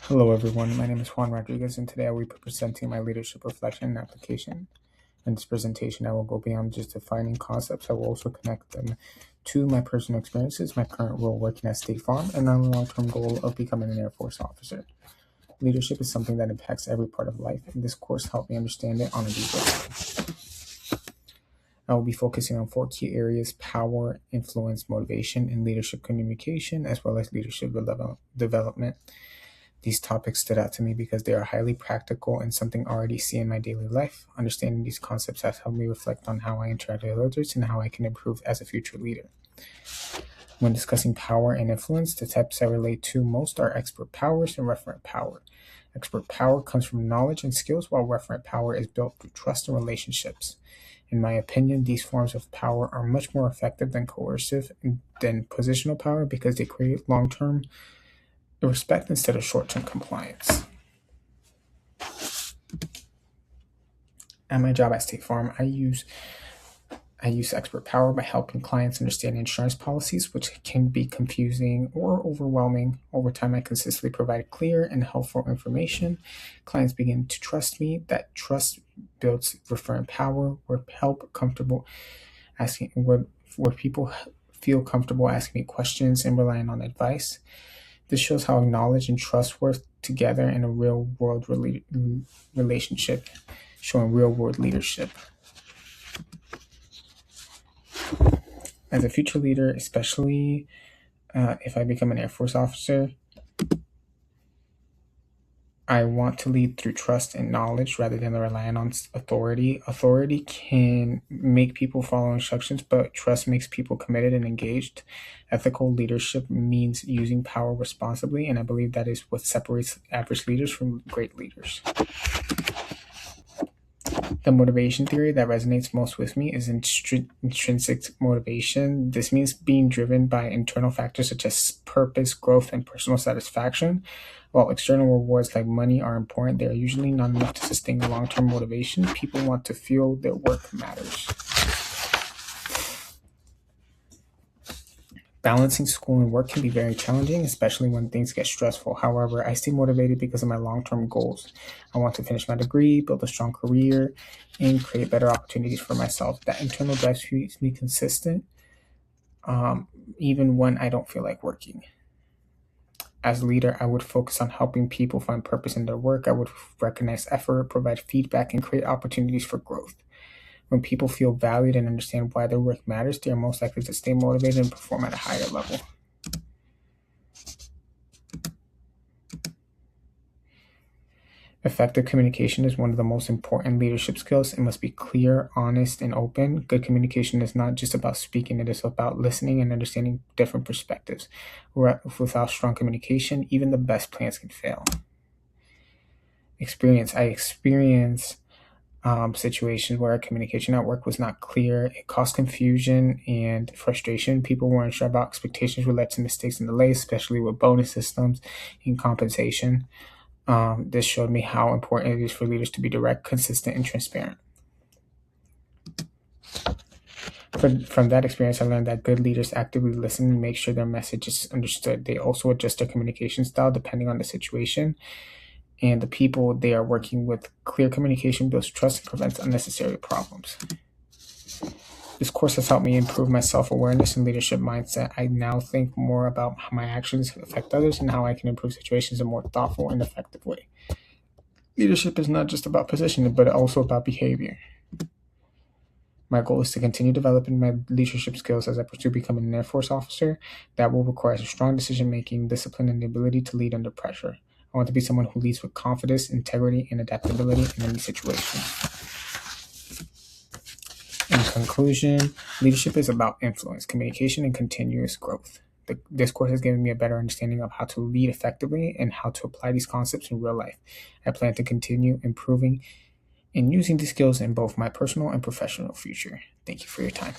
Hello, everyone. My name is Juan Rodriguez, and today I will be presenting my leadership reflection and application. In this presentation, I will go beyond just defining concepts. I will also connect them to my personal experiences, my current role working at State Farm, and my long-term goal of becoming an Air Force officer. Leadership is something that impacts every part of life, and this course helped me understand it on a deeper level. I will be focusing on 4 key areas: power, influence, motivation, and leadership communication, as well as leadership development. These topics stood out to me because they are highly practical and something I already see in my daily life. Understanding these concepts has helped me reflect on how I interact with others and how I can improve as a future leader. When discussing power and influence, the types I relate to most are expert powers and referent power. Expert power comes from knowledge and skills, while referent power is built through trust and relationships. In my opinion, these forms of power are much more effective than coercive than positional power because they create long-term respect instead of short-term compliance. At my job at State Farm, I use expert power by helping clients understand insurance policies, which can be confusing or overwhelming. Over time, I consistently provide clear and helpful information. Clients begin to trust me. That trust builds referent power, where people feel comfortable asking me questions and relying on advice. This shows how knowledge and trust work together in a real world relationship, showing real world leadership. As a future leader, especially if I become an Air Force officer, I want to lead through trust and knowledge rather than relying on authority. Authority can make people follow instructions, but trust makes people committed and engaged. Ethical leadership means using power responsibly, and I believe that is what separates average leaders from great leaders. The motivation theory that resonates most with me is intrinsic motivation. This means being driven by internal factors such as purpose, growth, and personal satisfaction. While external rewards like money are important, they are usually not enough to sustain long-term motivation. People want to feel their work matters. Balancing school and work can be very challenging, especially when things get stressful. However, I stay motivated because of my long-term goals. I want to finish my degree, build a strong career, and create better opportunities for myself. That internal drive keeps me consistent, even when I don't feel like working. As a leader, I would focus on helping people find purpose in their work. I would recognize effort, provide feedback, and create opportunities for growth. When people feel valued and understand why their work matters, they are most likely to stay motivated and perform at a higher level. Effective communication is one of the most important leadership skills. It must be clear, honest, and open. Good communication is not just about speaking, it is about listening and understanding different perspectives. Without strong communication, even the best plans can fail. I experience situations where communication at work was not clear. It caused confusion and frustration. People weren't sure about expectations, which led to mistakes and delays, especially with bonus systems and compensation. This showed me how important it is for leaders to be direct, consistent, and transparent. From that experience, I learned that good leaders actively listen and make sure their message is understood. They also adjust their communication style depending on the situation and the people they are working with. Clear communication builds trust and prevents unnecessary problems. This course has helped me improve my self-awareness and leadership mindset. I now think more about how my actions affect others and how I can improve situations in a more thoughtful and effective way. Leadership is not just about position, but also about behavior. My goal is to continue developing my leadership skills as I pursue becoming an Air Force officer. That will require strong decision-making, discipline, and the ability to lead under pressure. I want to be someone who leads with confidence, integrity, and adaptability in any situation. In conclusion, leadership is about influence, communication, and continuous growth. This course has given me a better understanding of how to lead effectively and how to apply these concepts in real life. I plan to continue improving and using these skills in both my personal and professional future. Thank you for your time.